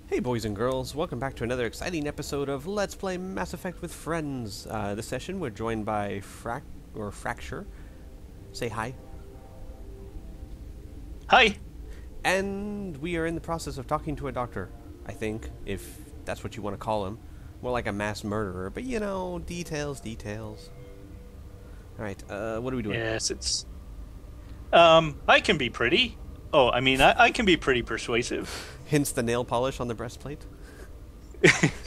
Hey boys and girls, welcome back to another exciting episode of Let's Play Mass Effect with Friends. This session we're joined by Frac, or Fracture. Say hi. Hi. And we are in the process of talking to a doctor, I think, if that's what you want to call him. More like a mass murderer, but you know, details. Alright, what are we doing? Yes, it's... I can be pretty. Oh, I mean, I can be pretty persuasive. Hence the nail polish on the breastplate?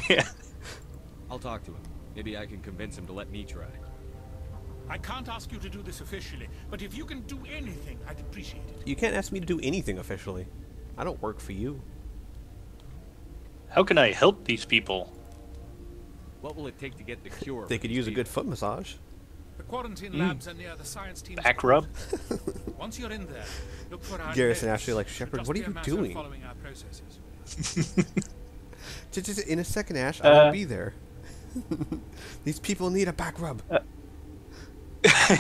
Yeah. I'll talk to him. Maybe I can convince him to let me try. I can't ask you to do this officially, but if you can do anything, I'd appreciate it. You can't ask me to do anything officially. I don't work for you. How can I help these people? What will it take to get the cure? They could use a good foot massage. The quarantine labs are near the science team's Back rub? Once you're in there, look for our Garrus and notes. Ashley like, It'll Shepard, just what are be a you matter of doing? following our processes. Just in a second, Ash, I will be there. These people need a back rub.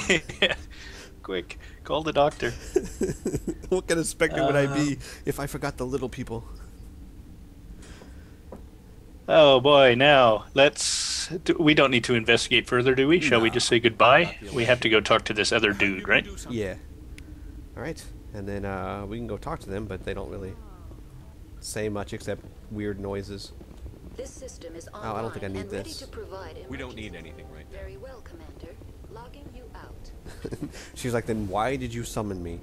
Yeah. Quick, call the doctor. What kind of specter would I be if I forgot the little people? Oh boy, now, we don't need to investigate further, do we? Shall we just say goodbye? We have to go talk to this other dude, right? Yeah. Alright, and then we can go talk to them, but they don't really say much except weird noises. This system is Oh, I don't think I need and ready this. to provide We don't need emergency anything right now. Very well, Commander. Logging you out. She's like, then why did you summon me?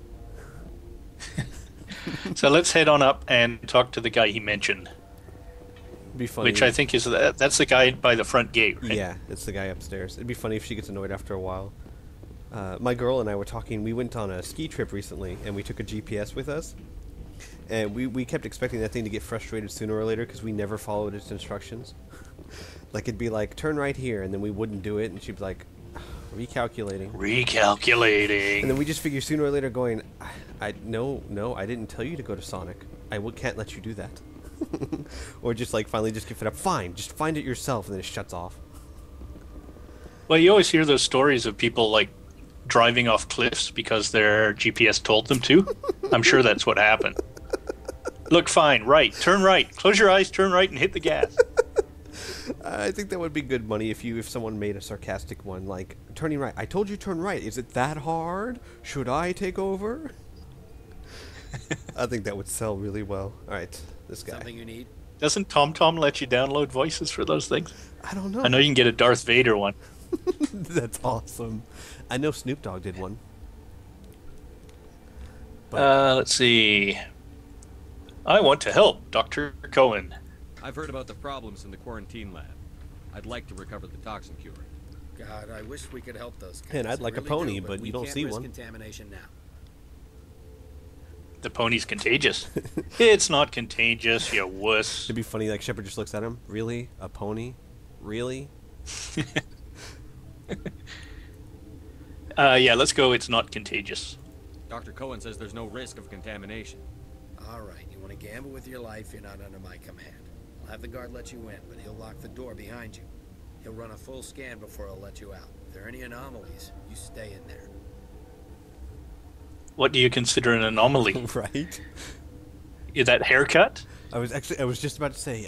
So let's head on up and talk to the guy he mentioned. It'd be funny. Which I think is that's the guy by the front gate, right? Yeah, it's the guy upstairs. It'd be funny if she gets annoyed after a while. My girl and I were talking. We went on a ski trip recently, and we took a GPS with us. And we kept expecting that thing to get frustrated sooner or later because we never followed its instructions. Like, it'd be like, turn right here, and then we wouldn't do it, and she'd be like, recalculating. Recalculating. And then we just figure sooner or later going, no, I didn't tell you to go to Sonic. Can't let you do that. Or just like finally just give it up. Fine, just find it yourself, and then it shuts off. Well, you always hear those stories of people like driving off cliffs because their GPS told them to. I'm sure that's what happened. Look, fine, right, turn right, close your eyes, turn right, and hit the gas. I think that would be good money if someone made a sarcastic one, like, turning right. I told you turn right. Is it that hard? Should I take over? I think that would sell really well. Alright, this guy. Something you need? Doesn't TomTom let you download voices for those things? I don't know. I know you can get a Darth Vader one. That's awesome. I know Snoop Dogg did one. But Let's see. I want to help, Dr. Cohen. I've heard about the problems in the quarantine lab. I'd like to recover the toxin cure. God, I wish we could help those guys. And I'd I like a really pony, do, but we you don't can't see risk one. Contamination now. The pony's contagious. It's not contagious, you wuss. it'd be funny, like, Shepard just looks at him. Really? A pony? Really? Yeah, let's go. It's not contagious. Dr. Cohen says there's no risk of contamination. All right, you want to gamble with your life, you're not under my command. I'll have the guard let you in, but he'll lock the door behind you. He'll run a full scan before he'll let you out. If there are any anomalies, you stay in there. What do you consider an anomaly? Right? Is that haircut? I was just about to say,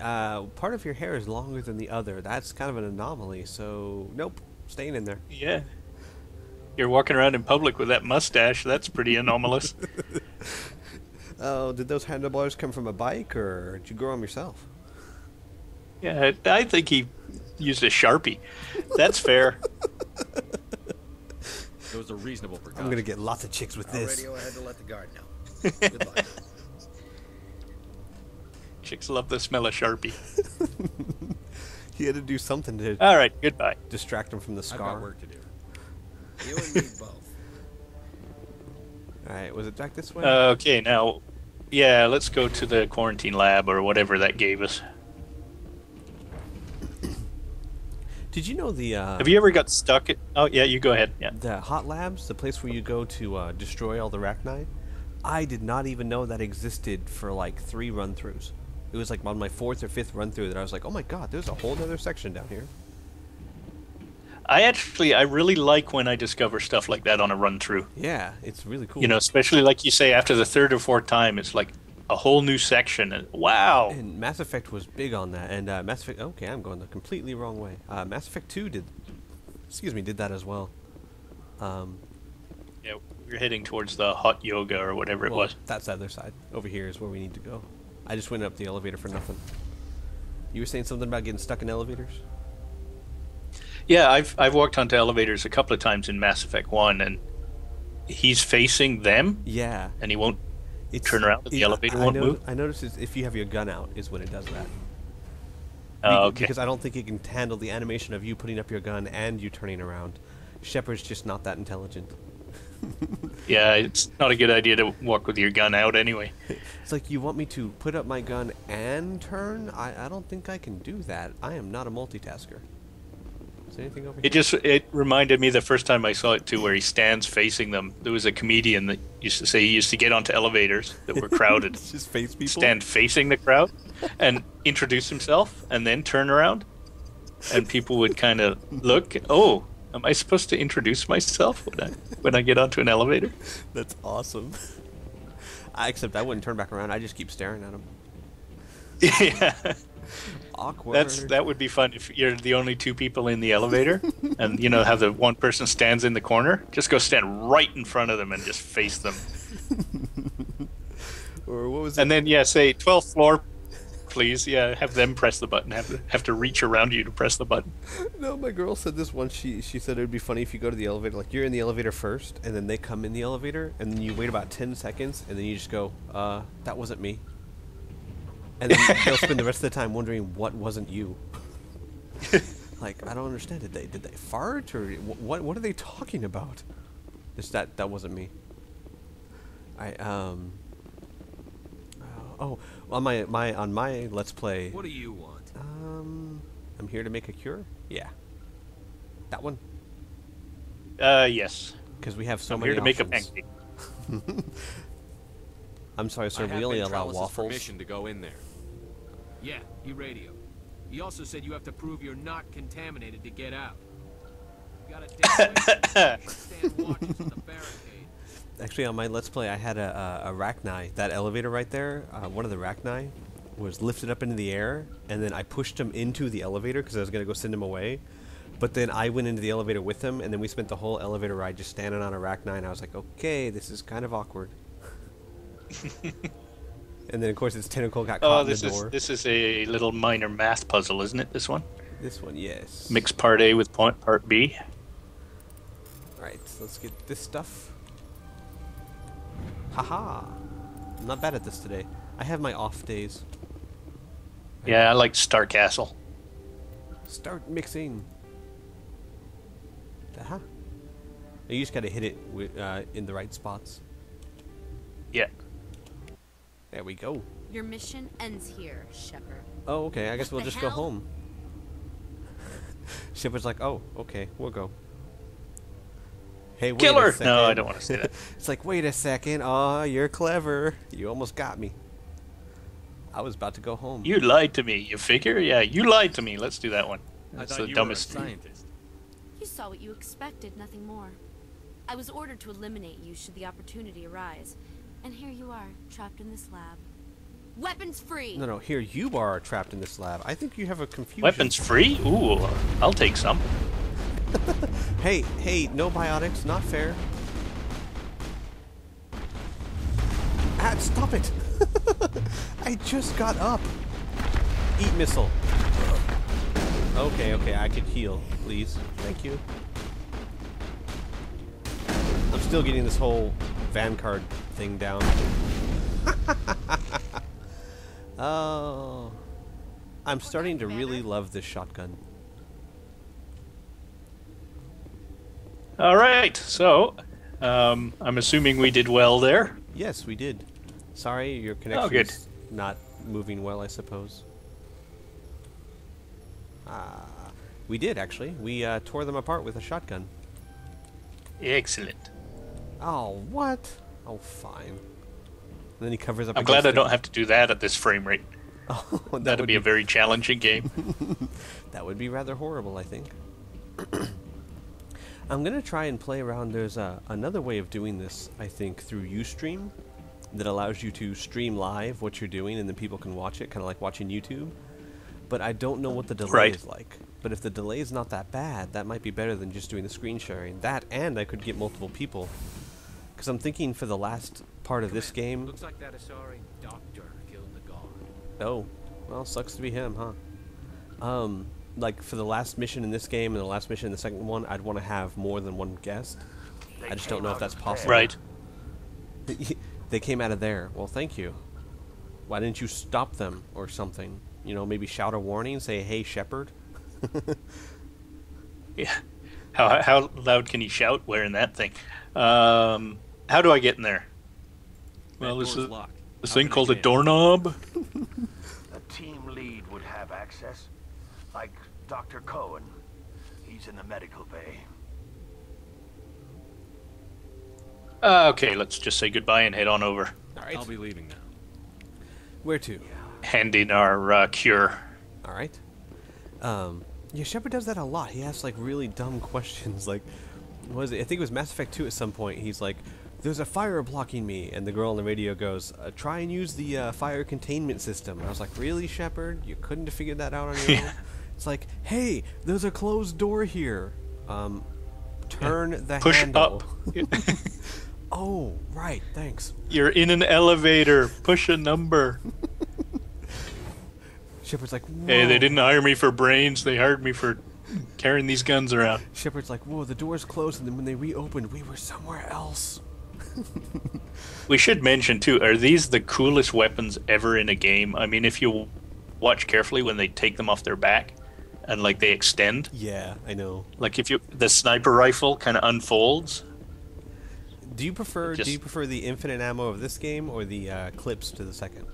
part of your hair is longer than the other. That's kind of an anomaly, so nope, staying in there. Yeah. You're walking around in public with that mustache. That's pretty anomalous. Oh, did those handlebars come from a bike, or did you grow them yourself? Yeah, I think he used a Sharpie. That's fair. Those are reasonable precautions. I'm gonna get lots of chicks with I'll this. radio ahead to let the guard know. Good luck. Chicks love the smell of Sharpie. He had to do something to All right, goodbye. distract him from the I've scar. got work to do. You and me both. Alright, was it back this way? Okay, now, yeah, let's go to the quarantine lab or whatever that gave us. Did you know the Have you ever got stuck at... Oh, yeah, you go ahead. Yeah. the hot labs, the place where you go to destroy all the Rachni? I did not even know that existed for like 3 run-throughs. It was like on my 4th or 5th run-through that I was like, oh my god, there's a whole other section down here. I really like when I discover stuff like that on a run-through. Yeah, it's really cool. You know, especially like you say, after the 3rd or 4th time, it's like, a whole new section. And wow. And Mass Effect was big on that. And Mass Effect... Okay, I'm going the completely wrong way. Mass Effect 2 did that as well. Yeah, we're heading towards the hot yoga or whatever it was. That's the other side. Over here is where we need to go. I just went up the elevator for nothing. You were saying something about getting stuck in elevators? Yeah, I've walked onto elevators a couple of times in Mass Effect 1, and he's facing them. Yeah. And he won't turn around, and the elevator won't move. I noticed if you have your gun out is when it does that. Oh, okay. Because I don't think it can handle the animation of you putting up your gun and you turning around. Shepard's just not that intelligent. Yeah, it's not a good idea to walk with your gun out anyway. It's like, you want me to put up my gun and turn? I don't think I can do that. I am not a multitasker. Is there anything over here? It reminded me the first time I saw it too, where he stands facing them. There was a comedian that used to say he used to get onto elevators that were crowded, Just face people? stand facing the crowd, and introduce himself, and then turn around, and people would kind of look. Oh, am I supposed to introduce myself when I get onto an elevator? That's awesome. Except I wouldn't turn back around. I just keep staring at him. Yeah. Awkward. That would be fun if you're the only two people in the elevator, and you know how the one person stands in the corner. Just go stand right in front of them and just face them. Or what was it? And then say 12th floor, please. Yeah, have them press the button. Have to reach around you to press the button. No, my girl said this once. She said it would be funny if you go to the elevator, like you're in the elevator first, and then they come in the elevator, and then you wait about 10 seconds, and then you just go, that wasn't me. And then they'll spend the rest of the time wondering what wasn't you. Like, I don't understand. Did they fart, or what are they talking about? Just that wasn't me. On my Let's Play. What do you want? I'm here to make a cure. Yeah. That one. Yes. Because we have so I'm many here to make a options. pancake. I'm sorry, sir. I have We only Ben allow Trellis's waffles. permission to go in there. Yeah, he radioed. He also said you have to prove you're not contaminated to get out. You got a damn stand watches at the barricade. Actually, on my Let's Play, I had a Arachni. That elevator right there, one of the Arachni, was lifted up into the air, and then I pushed him into the elevator because I was going to go send him away. But then I went into the elevator with him, and then we spent the whole elevator ride just standing on Arachni, and I was like, okay, this is kind of awkward. And then, of course, its tentacle got caught in the door. This is a little minor math puzzle, isn't it, this one? This one, yes. Mix part A with part B. Alright, so let's get this stuff. Haha! I'm not bad at this today. I have my off days. Yeah, I like Star Castle. Start mixing. Aha. You just gotta hit it in the right spots. Yeah. There we go. Your mission ends here, Shepard. Oh, okay. I guess What we'll the just go hell? home. Shepard's like, oh, okay, we'll go. Hey, wait Killer! a second. No, I don't want to say that. It's like, wait a second. Oh, you're clever. You almost got me. I was about to go home. You lied to me, you figure? Yeah, you lied to me. Let's do that one. That's the you dumbest. were a scientist. You saw what you expected, nothing more. I was ordered to eliminate you should the opportunity arise. And here you are, trapped in this lab. Weapons free! No, here you are trapped in this lab. I think you have a confusion. Weapons free? Ooh, I'll take some. Hey, no biotics, not fair. Ah, stop it! I just got up. Eat missile. Okay, I could heal, please. Thank you. I'm still getting this whole Vanguard thing down. Oh. I'm starting to really love this shotgun. All right, so I'm assuming we did well there. Yes, we did. Sorry, your good. connection's not moving well, I suppose. We did, actually. We tore them apart with a shotgun. Excellent. Oh, what? Oh, fine. And then he covers up I'm glad I against don't have to do that at this frame rate. Oh, That'd be a very challenging game. That would be rather horrible, I think. I'm going to try and play around. There's another way of doing this, I think, through Ustream. that allows you to stream live what you're doing, and then people can watch it, kind of like watching YouTube. But I don't know what the delay Right. is like. But if the delay is not that bad, that might be better than just doing the screen sharing. That, and I could get multiple people. Because I'm thinking for the last part of this game... Looks like that Asari doctor killed the guard. Oh, well, sucks to be him, huh? Like, for the last mission in this game and the last mission in the second one, I'd want to have more than one guest. I just don't know if that's possible. Right. They came out of there. Well, thank you. Why didn't you stop them or something? You know, maybe shout a warning, say, hey, Shepard? Yeah. How loud can you shout wearing that thing? How do I get in there? Well, this is this thing called a doorknob. A team lead would have access, like Dr. Cohen. He's in the medical bay. Okay, let's just say goodbye and head on over. All right. I'll be leaving now. Where to? Hand in our cure. All right. Yeah, Shepard does that a lot. He asks, like, really dumb questions. Like, what was it? I think it was Mass Effect 2 at some point. He's like, there's a fire blocking me. And the girl on the radio goes, try and use the fire containment system. And I was like, really, Shepard? You couldn't have figured that out on your own? It's like, hey, there's a closed door here. Turn the Push handle. up. Oh, right, thanks. You're in an elevator. Push a number. Shepard's like, whoa. Hey, they didn't hire me for brains. They hired me for carrying these guns around. Shepard's like, whoa, the door's closed, and then when they reopened, we were somewhere else. We should mention, too, are these the coolest weapons ever in a game? I mean, if you watch carefully when they take them off their back and, like, they extend. Yeah, I know. Like, if the sniper rifle kind of unfolds. Do you prefer the infinite ammo of this game or the clips to the second?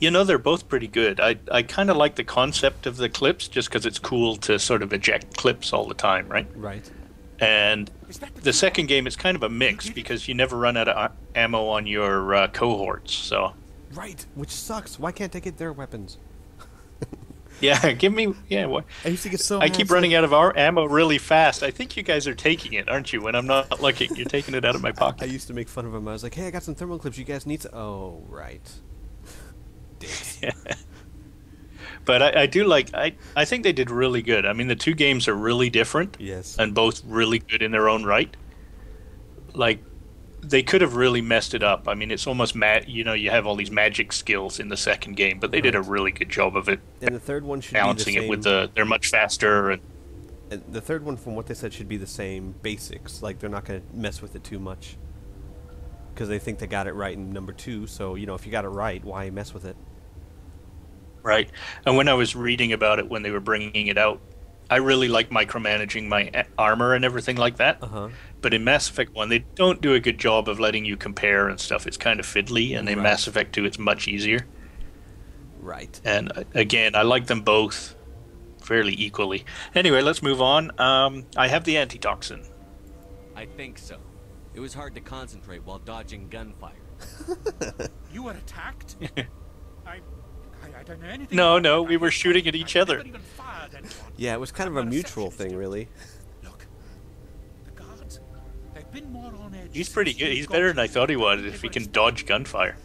You know, they're both pretty good. I kind of like the concept of the clips just because it's cool to sort of eject clips all the time, right? Right. And the second game is kind of a mix because you never run out of ammo on your cohorts, so... Right, which sucks. Why can't I get their weapons? Yeah, give me... Yeah, what? I used to get so I keep running out of our ammo really fast. I think you guys are taking it, aren't you? When I'm not looking, you're taking it out of my I pocket. used to make fun of them. I was like, hey, I got some thermal clips. You guys need some... Oh, right. Yeah. But I do like... I think they did really good. I mean, the two games are really different. Yes. And both really good in their own right. Like, they could have really messed it up. I mean, it's almost you know, you have all these magic skills in the second game, but they did a really good job of it. And the third one should balancing be the same. it with they're much faster. And the third one, from what they said, should be the same basics. Like, they're not going to mess with it too much. Because they think they got it right in number 2, so, you know, if you got it right, why mess with it? right. And when I was reading about it when they were bringing it out, I really like micromanaging my armor and everything like that. Uh-huh. But in Mass Effect 1, they don't do a good job of letting you compare and stuff. It's kind of fiddly, and in Mass Effect 2, it's much easier. Right. And again, I like them both fairly equally. Anyway, let's move on. I have the antitoxin. I think so. It was hard to concentrate while dodging gunfire. You were attacked? I don't know anything. No, we were shooting at each other. Never even fired anyone. Yeah, it was kind of a mutual thing, really. Look, the guards, they've been more on edge. He's pretty since good. you He's got better than I here. thought he was They if he were can dodge gunfire.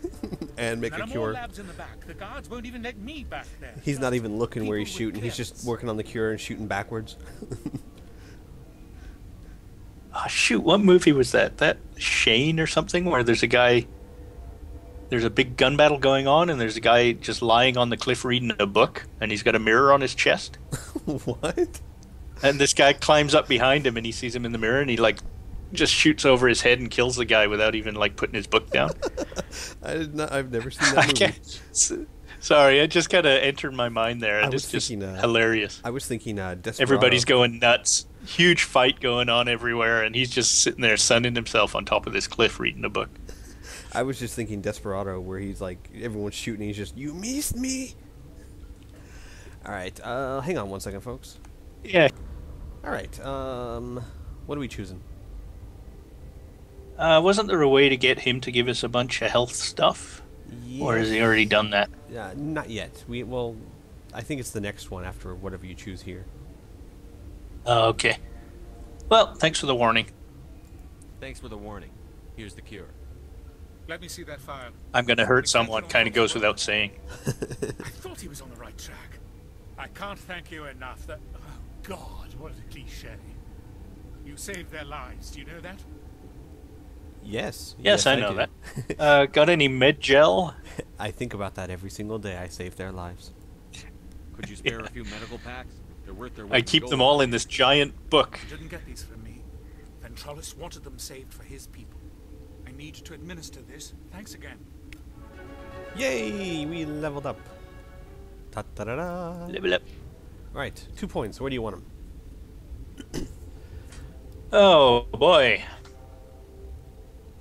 And make There a are more cure. labs in the back. The guards won't even let me back there. He's not even looking where he's People with shooting. He's just clearance. working on the cure and shooting backwards. Oh, shoot, what movie was that? That Shane or something, where there's a guy, there's a big gun battle going on, and there's a guy just lying on the cliff reading a book, and he's got a mirror on his chest. What? And this guy climbs up behind him, and he sees him in the mirror, and he, like, just shoots over his head and kills the guy without even, like, putting his book down. I've never seen that I movie. can't... Sorry, it just kind of entered my mind there. I And was it's just thinking, hilarious. I was thinking Desperado. Everybody's going nuts. Huge fight going on everywhere, and he's just sitting there sunning himself on top of this cliff reading a book. I was just thinking Desperado, where he's like, everyone's shooting, and he's just, you missed me! Alright, hang on one second, folks. Yeah. Alright, what are we choosing? Wasn't there a way to get him to give us a bunch of health stuff? Or has he already done that? Not yet. Well, I think it's the next one after whatever you choose here. Okay. Well, thanks for the warning. Thanks for the warning. Here's the cure. Let me see that file. I'm gonna hurt someone kind of goes without saying. I thought he was on the right track. I can't thank you enough. That, oh God, what a cliche. You saved their lives. Do you know that? Yes. Yes, I know do. that. Got any med gel? I think about that every single day. I save their lives. Could you spare a few medical packs? They're worth their weight I in keep gold. them all in this giant book. You didn't get these from me. Ventrollis wanted them saved for his people. I need to administer this. Thanks again. Yay! We leveled up. Ta da da da. Level up. Right, 2 points. Where do you want them? Oh boy.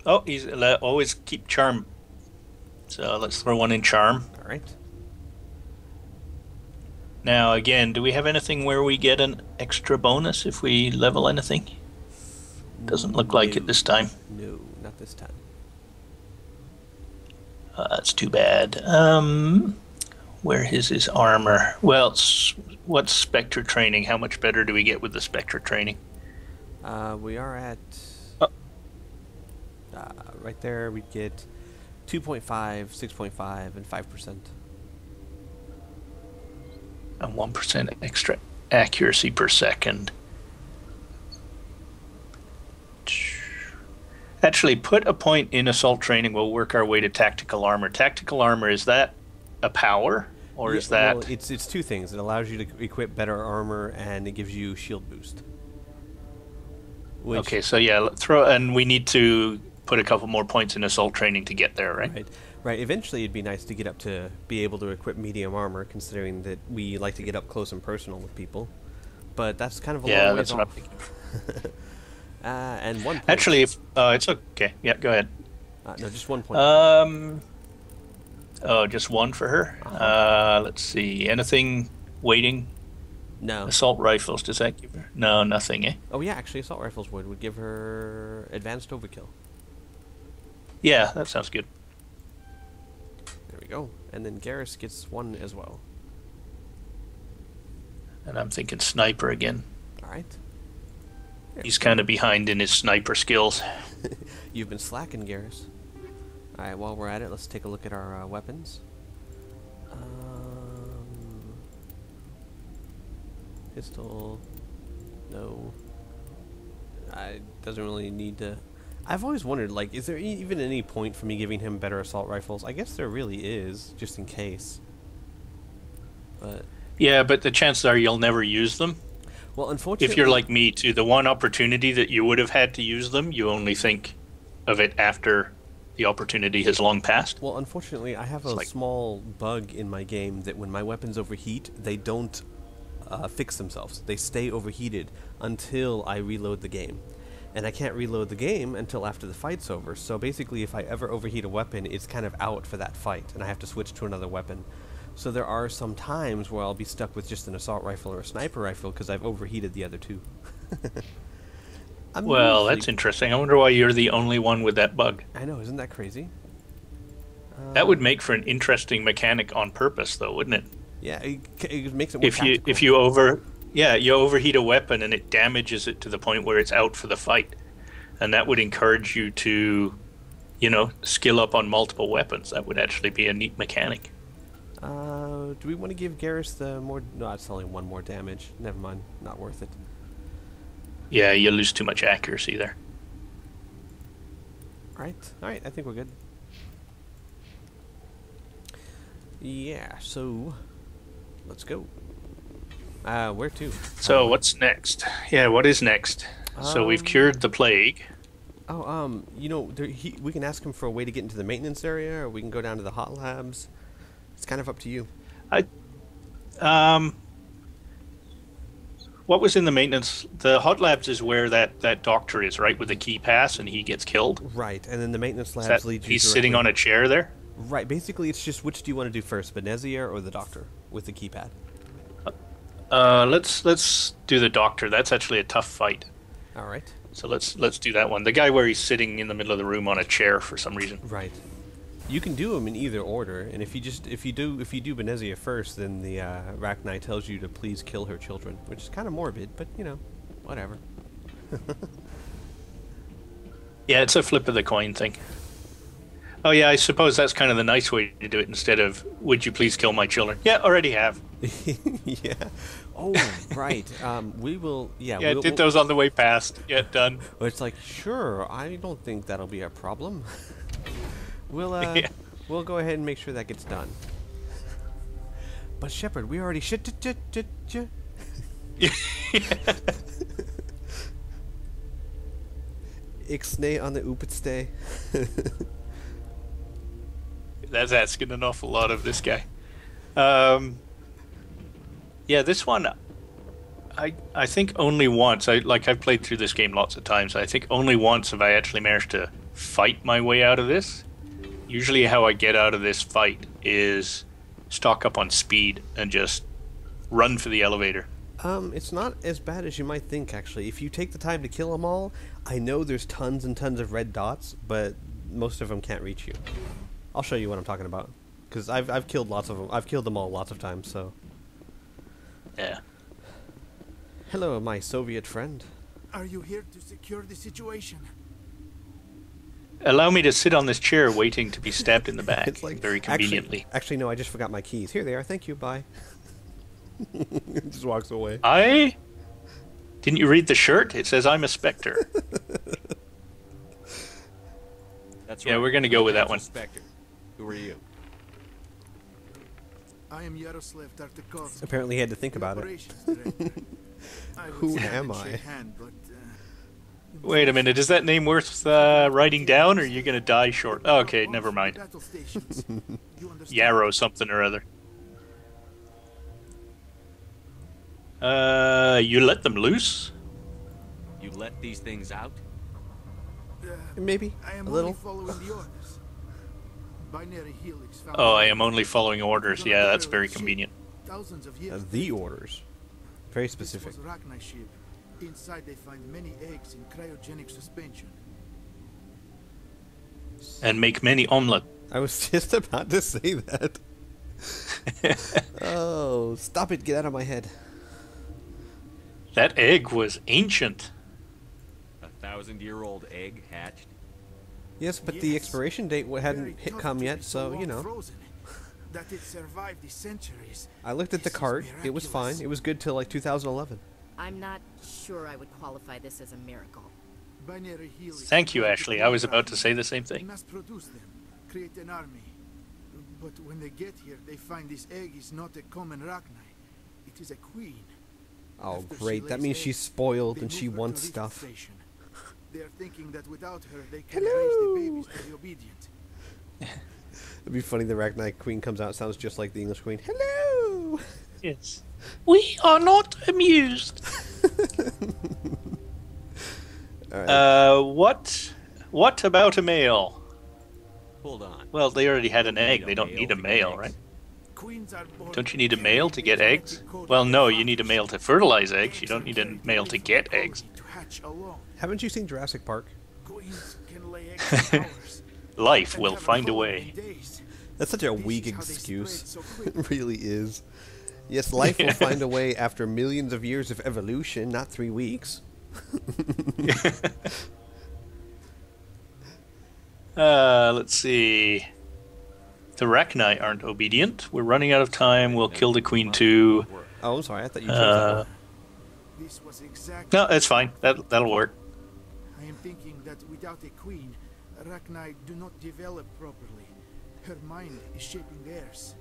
Oh, he's always keep charm. So let's throw one in charm. All right. Now again, do we have anything where we get an extra bonus if we level anything? Doesn't look like it this time. No, not this time. That's too bad. Where is his armor? Well, what's Spectre training? How much better do we get with the Spectre training? We are at... Oh. Right there, we get 2.5, 6.5, and 5%. And 1% extra accuracy per second. Actually, put a point in assault training. We'll work our way to tactical armor. Tactical armor, is that a power? Or is that... Well, it's two things. It allows you to equip better armor, and it gives you shield boost. Okay, so yeah, and we need to put a couple more points in assault training to get there, right? Right. Eventually, it'd be nice to get up to be able to equip medium armor, considering that we like to get up close and personal with people. But that's kind of a long ways that's what I'm off. thinking. And 1 point. Actually, if it's okay. Yeah, go ahead. No, just 1 point. Oh, just one for her. Let's see. Anything waiting? No. Assault rifles. Does that give her? No, nothing. Eh? Oh yeah, actually, assault rifles would give her advanced overkill. Yeah, that sounds good. There we go. And then Garrus gets 1 as well. And I'm thinking sniper again. All right. He's kind of behind in his sniper skills. You've been slacking, Garrus. All right. While we're at it, let's take a look at our weapons. Pistol. No. Doesn't really need to. I've always wondered, like, is there even any point for me giving him better assault rifles? I guess there really is, just in case. But Yeah, but the chances are you'll never use them. well, unfortunately, If you're like me, too, the one opportunity that you would have had to use them, you only think of it after the opportunity has long passed. well, unfortunately, I have a like- small bug in my game that when my weapons overheat, they don't fix themselves. They stay overheated until I reload the game. And I can't reload the game until after the fight's over. So basically, if I ever overheat a weapon, it's kind of out for that fight, and I have to switch to another weapon. So there are some times where I'll be stuck with just an assault rifle or a sniper rifle because I've overheated the other two. Well, that's interesting. I wonder why you're the only one with that bug. I know, isn't that crazy? That would make for an interesting mechanic on purpose, though, wouldn't it? Yeah, it makes it more If you overheat a weapon and it damages it to the point where it's out for the fight, and that would encourage you to, skill up on multiple weapons. That would actually be a neat mechanic. Do we want to give Garrus the more... No, it's only 1 more damage. Never mind. Not worth it. Yeah, you lose too much accuracy there. Alright, I think we're good. Yeah, so... Let's go. Where to? So what's next? Yeah, what is next? So we've cured the plague. Oh, we can ask him for a way to get into the maintenance area, or we can go down to the hot labs. It's kind of up to you. What was in the maintenance? The hot labs is where that doctor is, right, with the key pass, and he gets killed. Right, and then the maintenance labs lead you. He's sitting on a chair there. Right, basically, it's just which do you want to do first, Benezia or the doctor with the keypad? Let's do the doctor. That's actually a tough fight. All right. So let's do that one. The guy where he's sitting in the middle of the room on a chair for some reason. Right. You can do them in either order, and if you do Benezia first, then the Arachnai tells you to please kill her children, which is kind of morbid, but whatever. Yeah, it's a flip of the coin thing. Oh yeah, I suppose that's kind of the nice way to do it instead of, would you please kill my children? Yeah, already have. Yeah. Oh, right. We will. Yeah. Yeah, did those on the way past. Yeah, done. It's like, sure. I don't think that'll be a problem. We'll Yeah. we'll go ahead and make sure that gets done. But Shepard, we already Ixnay on the Oopitstay. That's asking an awful lot of this guy. Yeah, this one, I think only once. I've played through this game lots of times. I think only once have I actually managed to fight my way out of this. Usually, how I get out of this fight is stock up on speed and just run for the elevator. It's not as bad as you might think, actually. If you take the time to kill them all, I know there's tons and tons of red dots, but most of them can't reach you. I'll show you what I'm talking about, because I've killed lots of them. I've killed them all lots of times, so. Yeah. Hello, my Soviet friend. Are you here to secure the situation? Allow me to sit on this chair waiting to be stabbed in the back, It's like, very conveniently. Actually, no, I just forgot my keys. Here they are. Thank you. Bye. Just walks away. Didn't you read the shirt? It says, I'm a Spectre. That's Yeah, right. we're going to go with that one. Spectre. Who are you? I am Yaroslav Tartakovsky. Apparently, he had to think about it. Operations Director. I would Who stand am and I? shake hand, but, Wait a minute, is that name worth writing down, or are you going to die short? Oh, okay, never mind. battle stations. You understand? Yarrow something or other. You let them loose? You let these things out? Maybe I am a little. only following the orders. Binary helix found Oh, I am only following orders. Yeah, that's very convenient. thousands of years. The orders. Very This specific. was Rachni ship. Inside they find many eggs in cryogenic suspension. And make many omelette. I was just about to say that. Oh, stop it! Get out of my head. That egg was ancient. 1,000-year-old egg hatched? Yes, but the Yes. expiration date hadn't Very tough come to yet, be so long you know. frozen. That it survived the centuries. I looked at the This is cart. It was fine. miraculous. It was good till like 2011. I'm not sure I would qualify this as a miracle. Binary helix Thank you, tried to Ashley. I was about to program say the same them. thing. Mass produce them, create an army. But when they get here, they find this egg is not a common Rachni. It is a queen. Oh, After she great! That lays means eggs, she's spoiled they and she move her to wants Rift stuff. Station. They are thinking that without her, they can Hello. raise the babies to be obedient. It'd be funny. The Ragnar Queen comes out, sounds just like the English Queen. Hello. Yes. We are not amused. All right. What about a male? Hold on. Well, they already had an egg. a They don't male need a to get male, eggs. right? Queens are born Don't you need a carrying male to get the eggs? genetic code Well, of no, their you need a fathers. male to fertilize eggs. You Eggs don't are need a very male to difficult get for eggs. quality to hatch alone. Haven't you seen Jurassic Park? Queens can lay eggs in hours. Life and will have find a colony way. in days. That's such a This weak is how they excuse. spread so quick. It really is. Yes, life will Yeah. find a way after millions of years of evolution, not 3 weeks. Let's see. The Rachni aren't obedient. We're running out of time. We'll kill the queen too. Oh, I'm sorry. I thought you chose that one. This was exactly. No, it's fine. That'll work. I am thinking that without a queen, Rachni do not develop properly. Her mind is shaping theirs.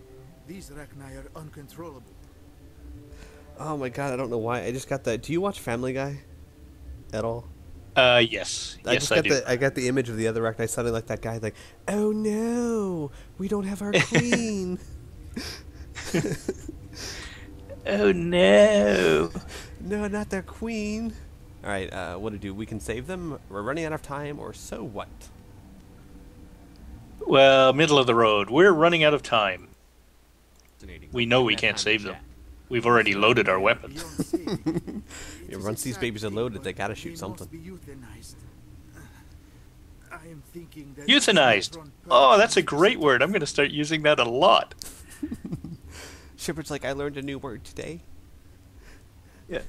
These Rachni are uncontrollable. Oh my god, I don't know why. I just got that. Do you watch Family Guy at all? Yes. Yes, I do. I got the image of the other Arachni sounding like that guy, like, oh no, we don't have our queen. Oh no. No, not their queen. All right, what to do? We can save them. We're running out of time, or so what? Well, middle of the road. We're running out of time. Fascinating. We know we That can't time save to them. chat. We've already loaded our weapons. Beyond saving. It Yeah, is once a these sad babies are thing, loaded, but they gotta shoot they something. must be euthanized. I am thinking that Euthanized. Oh, that's a great word. I'm going to start using that a lot. Shepard's like, I learned a new word today. Yeah.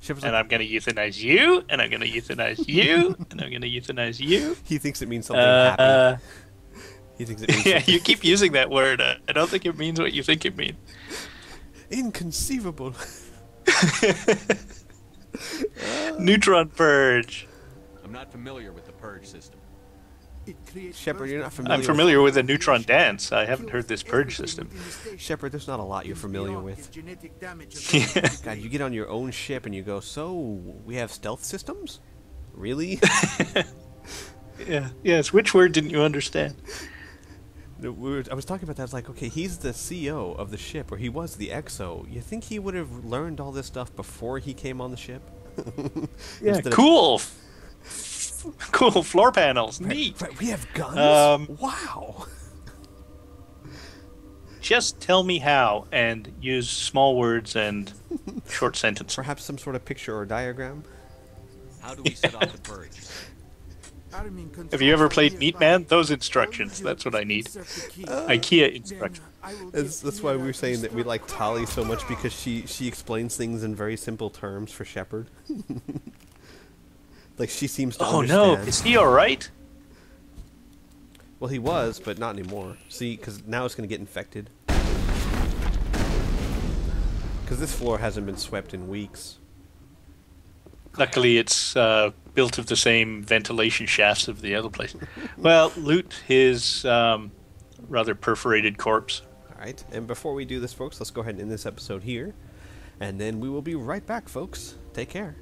Shepard's And like, I'm going to euthanize you, and I'm going to euthanize you, and I'm going to euthanize you. he thinks it means something happy. He thinks it means Yeah, something you keep using that word. I don't think it means what you think it means. inconceivable. Neutron purge. I'm not familiar with the purge system. Shepard, you're not familiar. I'm familiar with the neutron dance. I haven't heard this purge system. Shepard, there's not a lot you're familiar with. God, you get on your own ship and you go, so we have stealth systems? Really? Yeah. Yes. Which word didn't you understand? I was talking about that. I was like, okay, he's the CEO of the ship, or he was the XO. You think he would have learned all this stuff before he came on the ship? Yeah. Cool. Cool floor panels. Neat. Right, we have guns? Wow. Just tell me how, and use small words and short sentences. Perhaps some sort of picture or diagram? How do we set off the purge? Have you ever played Meat Man? Those instructions. That's what I need. IKEA instructions. That's why we were saying that we like Tali so much, because she explains things in very simple terms for Shepard. Like, she seems to understand. Oh no, is he alright? Well, he was, but not anymore. See, because now it's going to get infected. Because this floor hasn't been swept in weeks. Luckily, it's built of the same ventilation shafts of the other place. Well, loot his rather perforated corpse. Alright, and before we do this, folks, let's go ahead and end this episode here. And then we will be right back, folks. Take care.